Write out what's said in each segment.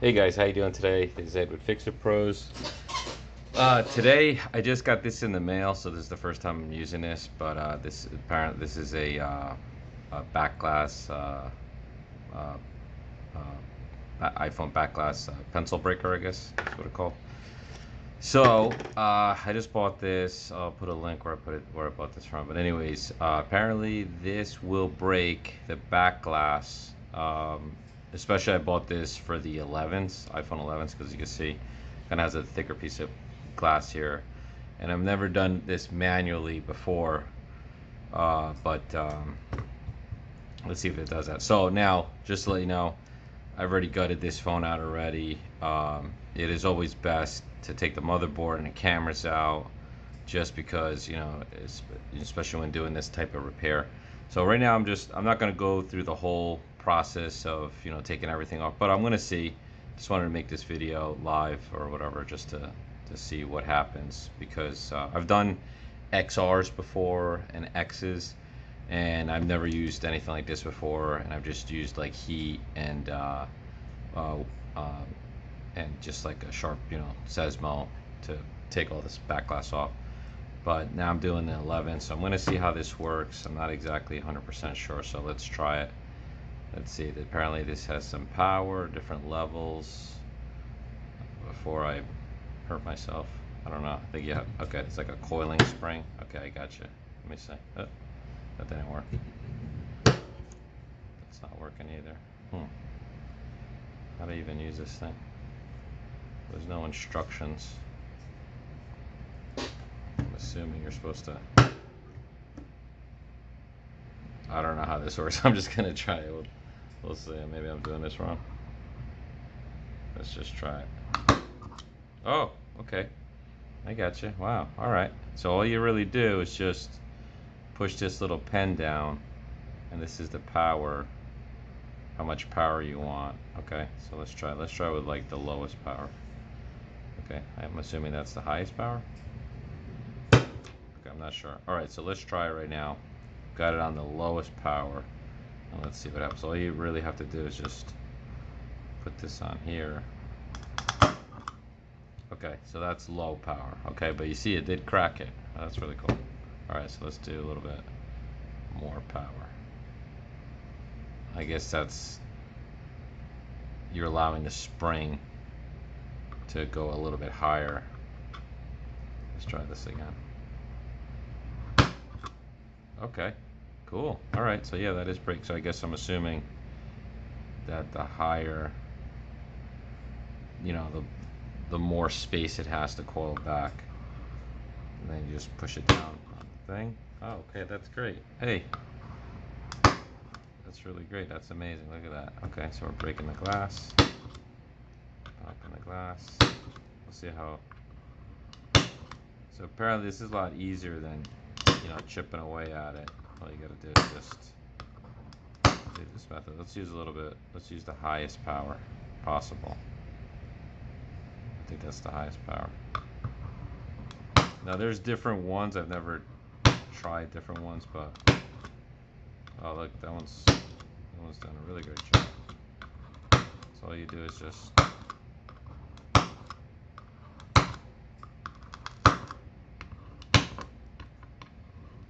Hey guys, how you doing today? This is Ed with Fix It Pros. Today I just got this in the mail, so this is the first time I'm using this. But this is a back glass uh, iPhone back glass pencil breaker, I guess that's what it's called. So I just bought this. I'll put a link where I bought this from. But anyways, apparently this will break the back glass. Especially I bought this for the 11s, iPhone 11s, because you can see it kind of has a thicker piece of glass here. And I've never done this manually before, but let's see if it does that. So now, just to let you know, I've already gutted this phone out already. It is always best to take the motherboard and the cameras out, just because, especially when doing this type of repair. So right now I'm not going to go through the whole process of taking everything off, but I'm going to see. Just wanted to make this video live or whatever, just to see what happens, because I've done XRs before and X's, and I've never used anything like this before, and I've just used like heat uh, and just like a sharp Sesmo to take all this back glass off. But now I'm doing the 11, so I'm going to see how this works. I'm not exactly 100% sure, so let's try it. Let's see. Apparently this has some power, different levels. Before I hurt myself, I don't know. I think yeah. Okay, it's like a coiling spring. Okay, I got you. Let me see. Oh, that didn't work. It's not working either. How do I even use this thing? There's no instructions. I'm assuming you're supposed to. I don't know how this works. I'm just gonna try it. We'll see. Maybe I'm doing this wrong. Let's just try it. Oh, okay. I got you. Wow. All right. So all you really do is just push this little pen down, and this is the power. How much power you want? Okay. So let's try. Let's try with like the lowest power. Okay. I'm assuming that's the highest power. Okay. I'm not sure. All right. So let's try it right now. Got it on the lowest power. And let's see what happens. All you really have to do is just put this on here. Okay, so that's low power. Okay, but you see it did crack it. That's really cool. Alright, so let's do a little bit more power. I guess that's, you're allowing the spring to go a little bit higher. Let's try this again. Okay, cool. Alright, so yeah, that is break. So I guess I'm assuming that the higher, the more space it has to coil back. And then you just push it down on the thing. Oh, okay, that's great. Hey, that's really great. That's amazing. Look at that. Okay, so we're breaking the glass. Popping the glass. We'll see how. So apparently this is a lot easier than, chipping away at it. All you gotta do is just do this method. Let's use a little bit. Let's use the highest power possible. I think that's the highest power. Now there's different ones. I've never tried different ones, but oh look, that one's done a really great job. So all you do is just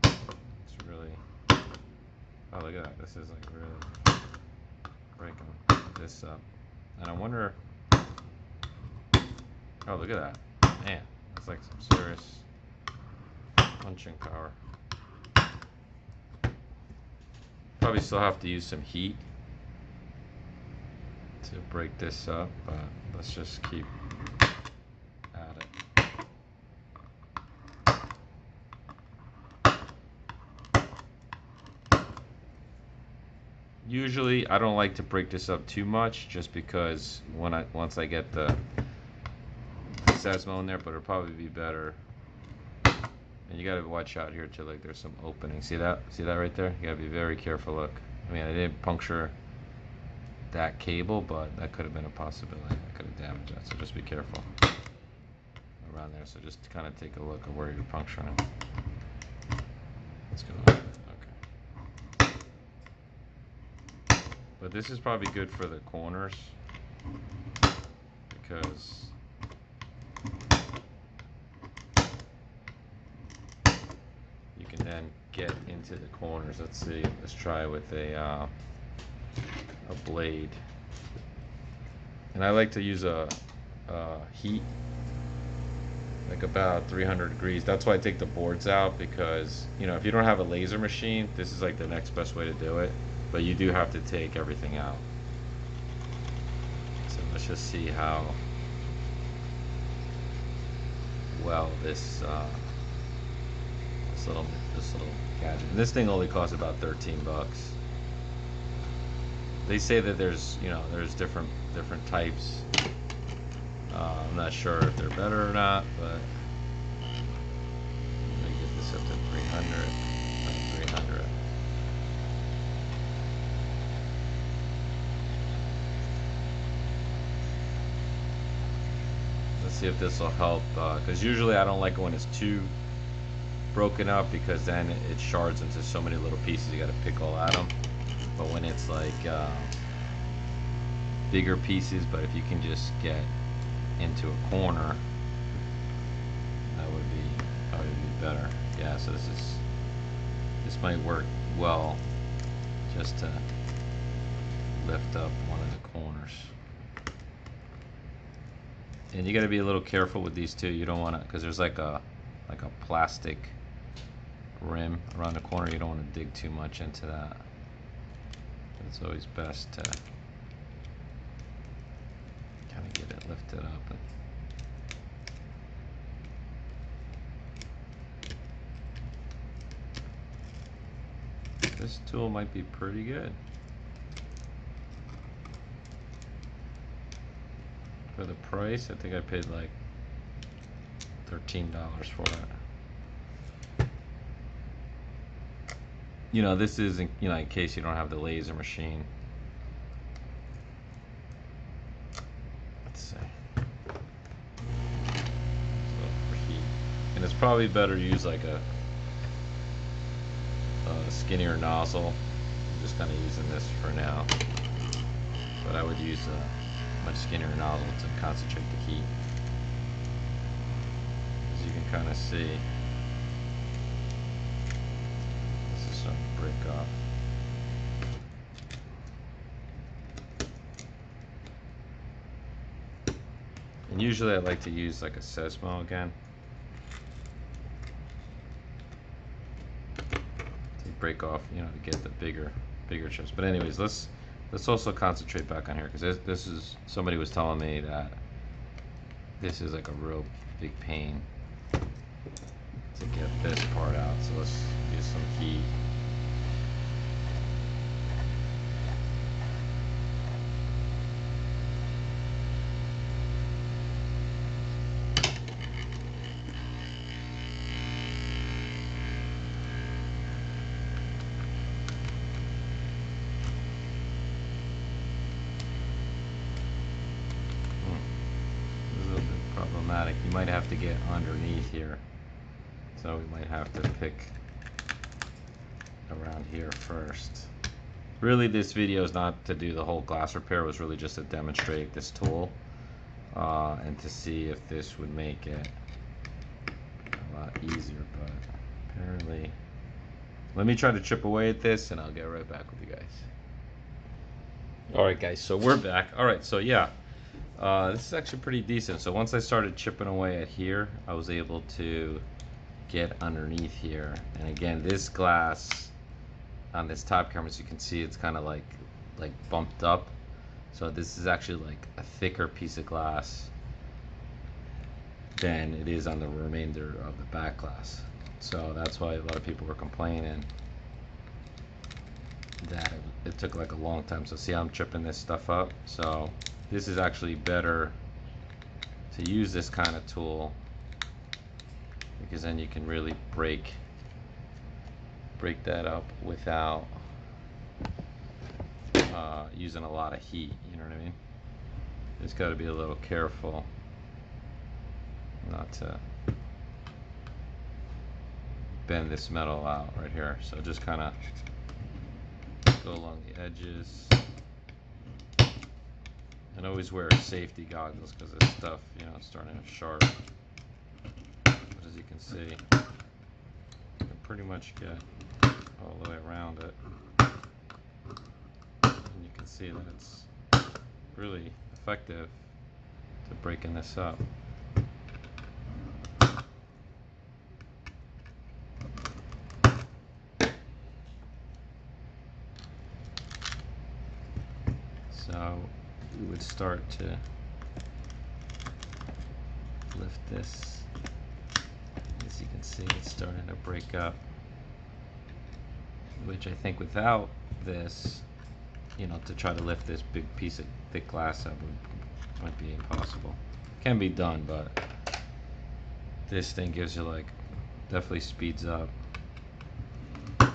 it's really, oh look at that. This is like really breaking this up. And I wonder, oh look at that. Man, that's like some serious punching power. Probably still have to use some heat to break this up, but let's just keep at it. Usually I don't like to break this up too much, just because once I get the Sesmo in there, but it'll probably be better. And you gotta watch out here too, like there's some opening. See that? See that right there? You gotta be very careful. Look. I mean, I didn't puncture that cable, but that could have been a possibility. I could have damaged that, so just be careful around there. So just kind of take a look at where you're puncturing. Let's go. Okay. But this is probably good for the corners. because you can then get into the corners. Let's see, let's try with a blade. And I like to use a heat, like about 300 degrees. That's why I take the boards out, because you know, if you don't have a laser machine, this is like the next best way to do it, but you do have to take everything out. So let's just see how well this little gadget. And this thing only costs about 13 bucks. They say that there's, you know, there's different types. I'm not sure if they're better or not, but let me get this up to 300. 300. Let's see if this will help, because usually I don't like it when it's too broken up, because then it shards into so many little pieces. You got to pick all at them. But when it's like bigger pieces, but if you can just get into a corner, that would be better. Yeah, so this might work well, just to lift up one of the corners. And you got to be a little careful with these too. You don't want to, because there's like a plastic rim around the corner. You don't want to dig too much into that. It's always best to kind of get it lifted up. This tool might be pretty good. For the price, I think I paid like $13 for it. You know, this is, you know, in case you don't have the laser machine. Let's see. So for heat, and it's probably better to use like a skinnier nozzle. I'm just kind of using this for now, but I would use a much skinnier nozzle to concentrate the heat. As you can kind of see, this is starting to break off. And usually I like to use like a Sesmo again to break off, you know, to get the bigger chips. But anyways, let's also concentrate back on here, because this is, somebody was telling me that this is like a real big pain to get this part out. So let's use some heat. Problematic. You might have to get underneath here, so we might have to pick around here first. Really, this video is not to do the whole glass repair. It was really just to demonstrate this tool and to see if this would make it a lot easier, but apparently, let me try to chip away at this and I'll get right back with you guys. Alright guys, so we're back. Alright, so yeah, this is actually pretty decent. So once I started chipping away at here, I was able to get underneath here. And again, this glass on this top camera, as you can see, it's kind of like bumped up. So this is actually like a thicker piece of glass than it is on the remainder of the back glass. So that's why a lot of people were complaining that it took like a long time. So see how I'm chipping this stuff up? So this is actually better to use this kind of tool, because then you can really break that up without using a lot of heat, you know what I mean? Just got to be a little careful not to bend this metal out right here. So just kind of go along the edges And always wear safety goggles because this stuff, you know, it's starting to sharp. But as you can see, you can pretty much get all the way around it. And you can see that it's really effective to breaking this up. So we would start to lift this. As you can see, it's starting to break up, which I think without this, you know, to try to lift this big piece of thick glass up might be impossible. Can be done, but this thing gives you, like, definitely speeds up the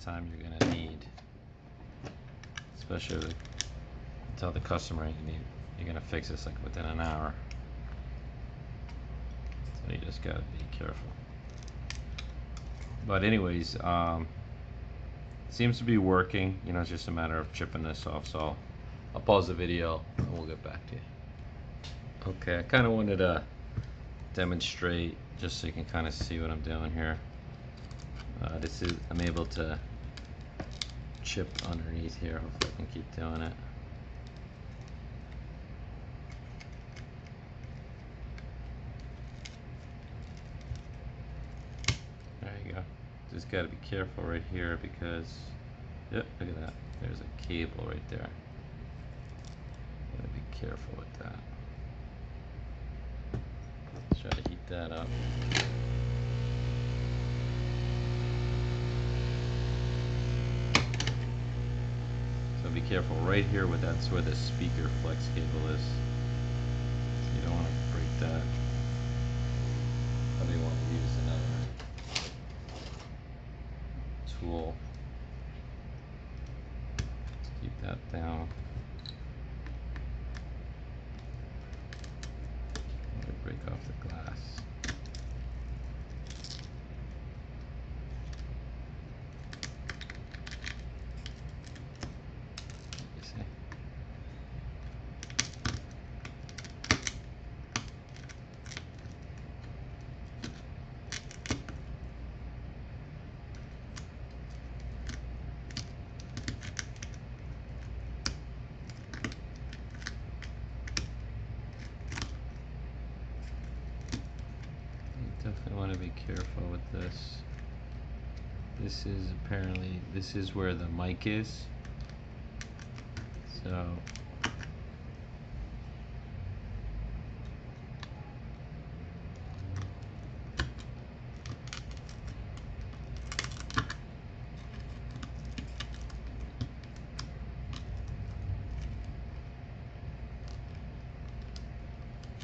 time you're gonna need, especially to tell the customer you're gonna fix this like within an hour. So you just gotta be careful. But anyways, seems to be working. You know, it's just a matter of chipping this off. So I'll pause the video and we'll get back to you. Okay, I kind of wanted to demonstrate just so you can kind of see what I'm doing here. I'm able to chip underneath here. Hopefully I can keep doing it. There you go. Just got to be careful right here because, yep, look at that. There's a cable right there. Gotta be careful with that. Let's try to heat that up. So be careful right here with that's where the speaker flex cable is. You don't want to break that. Probably want to use another tool to keep that down. Break off the glass. You see? Definitely want to be careful with this. This is where the mic is. So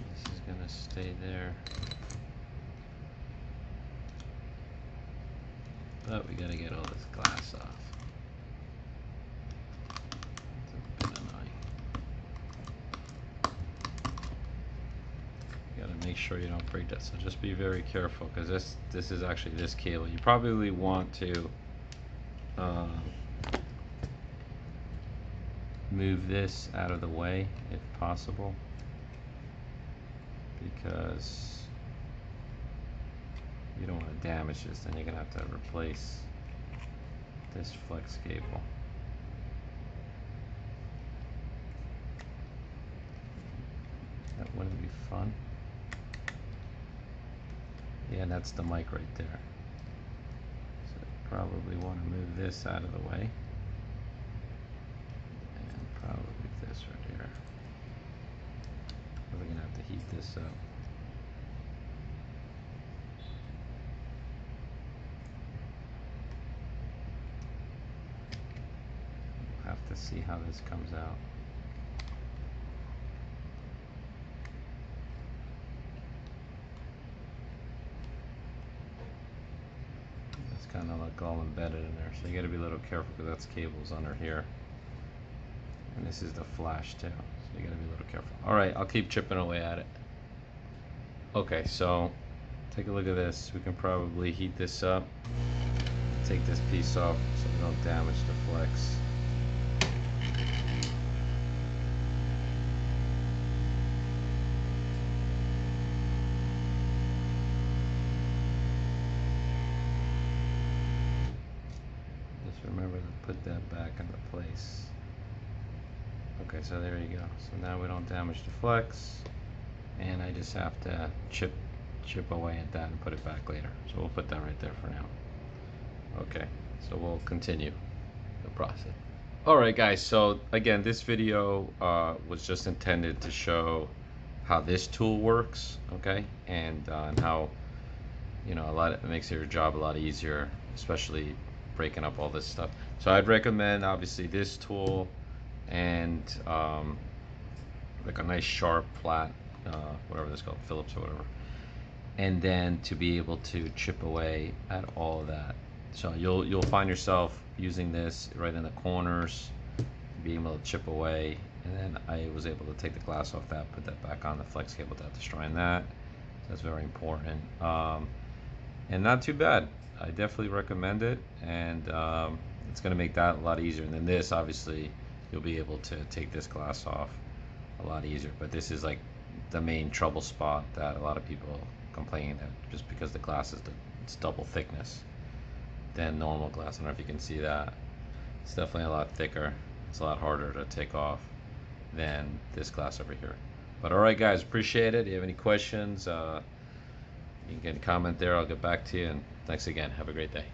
this is going to stay there. But we gotta get all this glass off. It's a bit annoying. You gotta make sure you don't break that. So just be very careful because this is actually this cable. You probably want to move this out of the way if possible, because you don't want to damage this, then you're going to have to replace this flex cable. That wouldn't be fun. Yeah, and that's the mic right there. So you probably want to move this out of the way. And probably this right here. We're going to have to heat this up. Have to see how this comes out. It's kind of like all embedded in there, so you got to be a little careful because that's cables under here, and this is the flash too, so you got to be a little careful. All right, I'll keep chipping away at it. Okay, so take a look at this. We can probably heat this up. Take this piece off so we don't damage the flex. remember to put that back into place. Okay, so there you go. So now we don't damage the flex, and I just have to chip away at that and put it back later. So we'll put that right there for now. Okay, so we'll continue the process. Alright guys, so again, this video was just intended to show how this tool works, okay, and how, you know, it makes your job a lot easier, especially breaking up all this stuff. So I'd recommend obviously this tool and like a nice sharp flat, whatever this is called, Phillips or whatever, and then to be able to chip away at all of that. So you'll find yourself using this right in the corners, being able to chip away, and then I was able to take the glass off that, put that back on the flex cable without destroying that. So that's very important, and not too bad. I definitely recommend it, and it's going to make that a lot easier. And then this, obviously, you'll be able to take this glass off a lot easier. But this is like the main trouble spot that a lot of people complain that just because the glass is it's double thickness than normal glass. I don't know if you can see that. It's definitely a lot thicker. It's a lot harder to take off than this glass over here. But alright guys, appreciate it. If you have any questions, you can comment there. I'll get back to you, and thanks again. Have a great day.